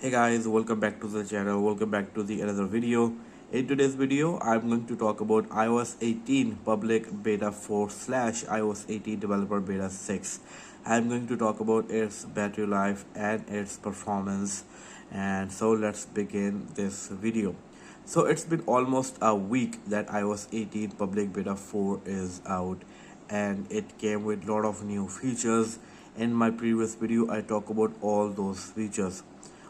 Hey guys, welcome back to the channel. Welcome back to the another video. In today's video, I'm going to talk about iOS 18 public beta 4 slash iOS 18 developer beta 6. I'm going to talk about its battery life and its performance. And so let's begin this video. So it's been almost a week that iOS 18 public beta 4 is out, and it came with a lot of new features. In my previous video, I talk about all those features.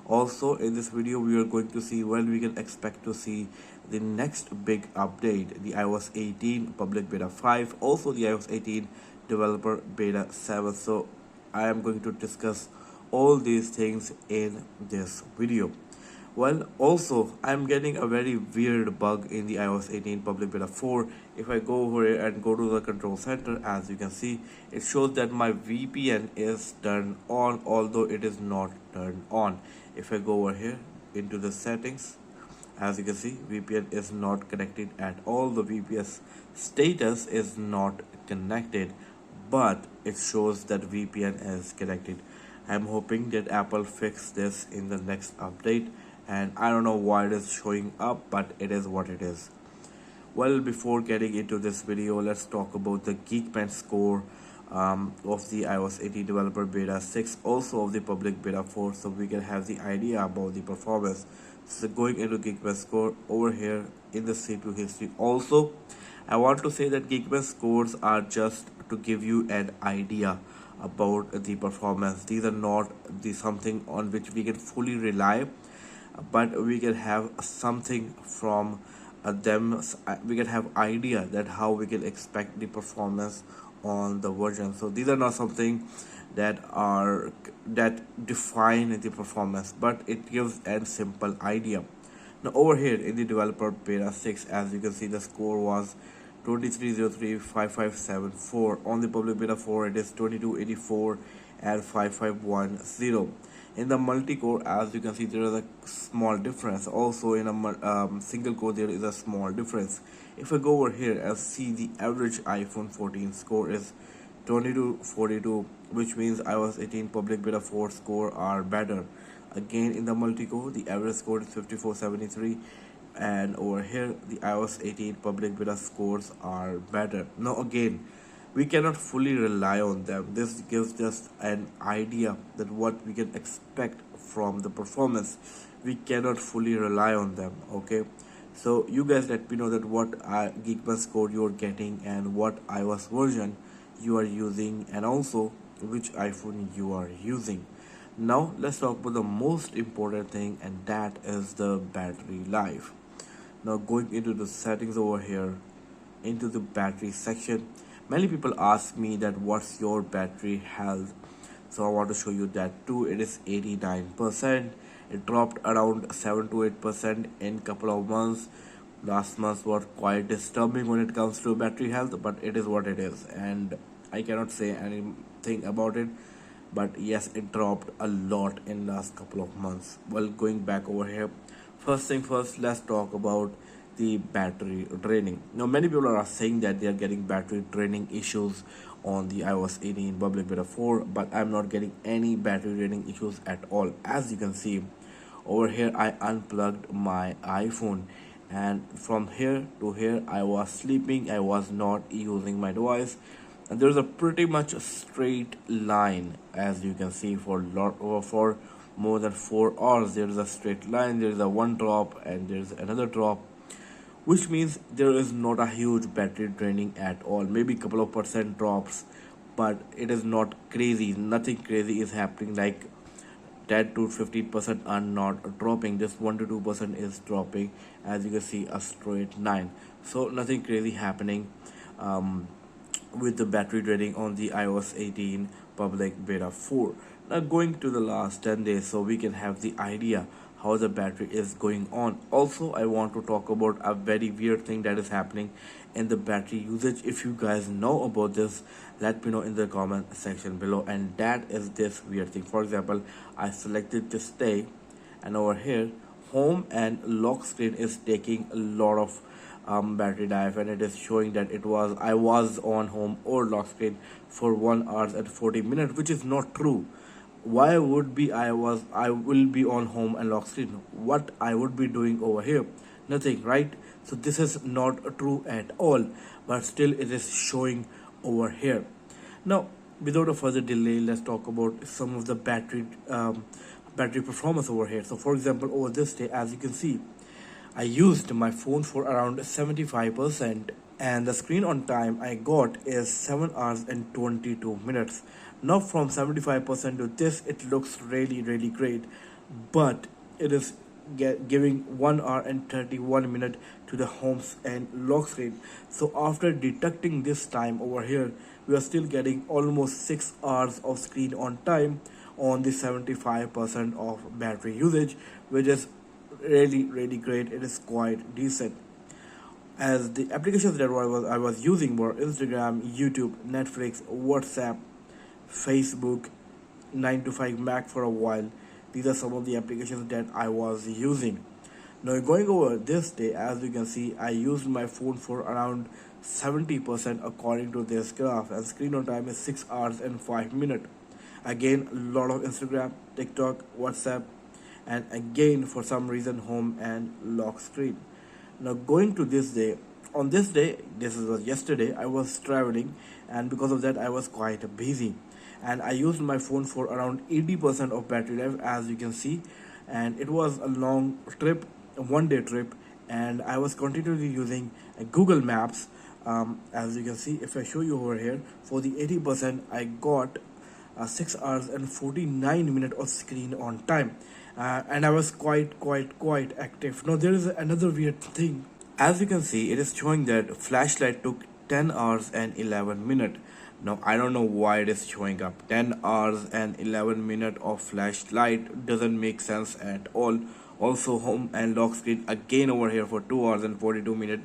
Also, in this video, we are going to see when we can expect to see the next big update, the iOS 18 public beta 5, also the iOS 18 developer beta 7. So I am going to discuss all these things in this video. Well, also, I'm getting a very weird bug in the iOS 18 public beta 4. If I go over here and go to the control center, as you can see, it shows that my VPN is turned on, although it is not turned on. If I go over here into the settings, as you can see, VPN is not connected at all. The VPS status is not connected, but it shows that VPN is connected. I'm hoping that Apple fix this in the next update, and I don't know why it is showing up, but it is what it is. Well, before getting into this video, let's talk about the Geekbench score of the iOS 18 developer beta 6, also of the public beta 4, so we can have the idea about the performance. So going into Geekbench score over here in the CPU history. Also, I want to say that Geekbench scores are just to give you an idea about the performance. These are not the something on which we can fully rely, but we can have something from them. We can have idea that how we can expect the performance on the version. So these are not something that define the performance, but it gives a simple idea. Now over here in the developer beta 6, as you can see, the score was 23035574. On the public beta 4, it is 2284 and 5510. In the multi-core, as you can see, there is a small difference. Also in a single core, there is a small difference. If I go over here and see, the average iPhone 14 score is 2242, which means iOS 18 public beta 4 score are better. Again, in the multi-core, the average score is 5473, and over here the iOS 18 public beta scores are better. Now again, we cannot fully rely on them. This gives just an idea that what we can expect from the performance. We cannot fully rely on them. Okay, so you guys let me know that what Geekbench score you are getting and what iOS version you are using, and also which iPhone you are using. Now let's talk about the most important thing, and that is the battery life. Now going into the settings over here, into the battery section, many people ask me that what's your battery health. So I want to show you that too. It is 89%. It dropped around 7 to 8% in couple of months. Last month was quite disturbing when it comes to battery health, but it is what it is, and I cannot say anything about it. But yes, it dropped a lot in last couple of months. Well, going back over here, first thing first, let's talk about the battery draining. Now many people are saying that they are getting battery draining issues on the iOS 18 public beta 4, but I'm not getting any battery draining issues at all. As you can see over here, I unplugged my iPhone, and from here to here I was sleeping, I was not using my device, and there's a pretty much straight line. As you can see, for more than 4 hours there is a straight line. There is a one drop and there is another drop, which means there is not a huge battery draining at all. Maybe couple of percent drops, but it is not crazy. Nothing crazy is happening, like 10 to 15% are not dropping, just 1 to 2% is dropping. As you can see, a straight line, so nothing crazy happening with the battery draining on the iOS 18 public beta 4. Now going to the last 10 days, so we can have the idea how the battery is going on. Also, I want to talk about a very weird thing that is happening in the battery usage. If you guys know about this, let me know in the comment section below. And that is this weird thing. For example, I selected this day, and over here home and lock screen is taking a lot of battery life, and it is showing that I was on home or lock screen for 1 hour and 40 minutes, which is not true. why would be I will be on home and lock screen? What I would be doing over here? Nothing, right? So this is not true at all, but still it is showing over here. Now, without a further delay, let's talk about some of the battery performance over here. So for example, over this day, as you can see, I used my phone for around 75%, and the screen on time I got is 7 hours and 22 minutes. Now, from 75% to this, it looks really great, but it is giving 1 hour and 31 minute to the homes and lock screen. So after deducting this time over here, we are still getting almost 6 hours of screen on time on the 75% of battery usage, which is really great. It is quite decent, as the applications that I was using were Instagram, YouTube, Netflix, WhatsApp, Facebook, 9 to 5 Mac for a while. These are some of the applications that I was using. Now, going over this day, as you can see, I used my phone for around 70% according to this graph, and screen on time is 6 hours and 5 minutes. Again, a lot of Instagram, TikTok, WhatsApp, and again, for some reason, home and lock screen. Now, going to this day, on this day, this was yesterday, I was traveling, and because of that, I was quite busy, and I used my phone for around 80% of battery life, as you can see. And it was a long trip, a 1 day trip, and I was continually using Google Maps. As you can see, if I show you over here, for the 80%, I got 6 hours and 49 minutes of screen on time, and I was quite active. Now, there is another weird thing. As you can see, it is showing that flashlight took 10 hours and 11 minutes. Now, I don't know why it is showing up 10 hours and 11 minutes of flashlight. Doesn't make sense at all. Also, home and lock screen again over here for 2 hours and 42 minutes.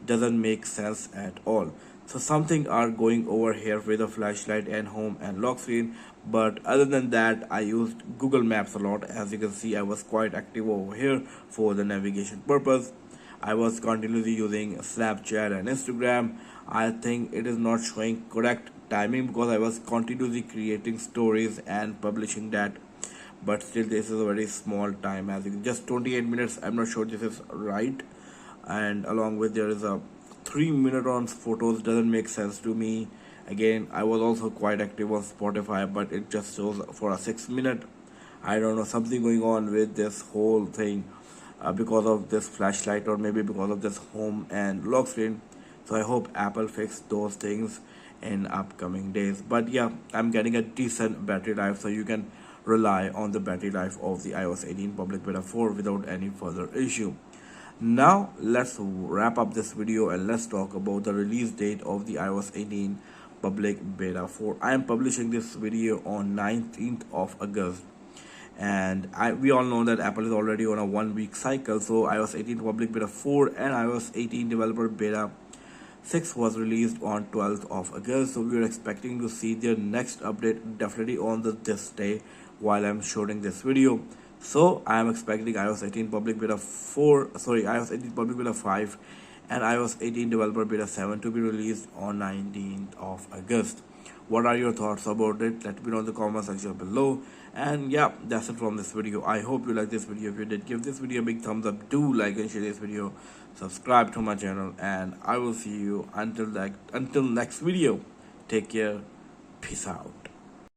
Doesn't make sense at all. So something are going over here with the flashlight and home and lock screen. But other than that, I used Google Maps a lot. As you can see, I was quite active over here for the navigation purpose. I was continuously using Snapchat and Instagram. I think it is not showing correct timing because I was continuously creating stories and publishing that. But still, this is a very small time, as you can, just 28 minutes. I'm not sure this is right. And along with, there is a 3 minute on photos. Doesn't make sense to me. Again, I was also quite active on Spotify, but it just shows for a 6 minute. I don't know, something going on with this whole thing, because of this flashlight, or maybe because of this home and lock screen. So I hope Apple fix those things in upcoming days. But yeah, I'm getting a decent battery life, so you can rely on the battery life of the iOS 18 public beta 4 without any further issue. Now let's wrap up this video and let's talk about the release date of the iOS 18 public beta 4. I am publishing this video on 19th of August, and we all know that Apple is already on a 1 week cycle. So iOS 18 public beta 4 and iOS 18 developer beta 6 was released on 12th of August. So we are expecting to see their next update definitely on this day while I'm shooting this video. So I am expecting iOS 18 public beta 5 and iOS 18 developer beta 7 to be released on 19th of August. What are your thoughts about it? Let me know in the comment section below. And yeah, that's it from this video. I hope you like this video. If you did, give this video a big thumbs up. Do like and share this video. Subscribe to my channel, and I will see you until next video. Take care. Peace out.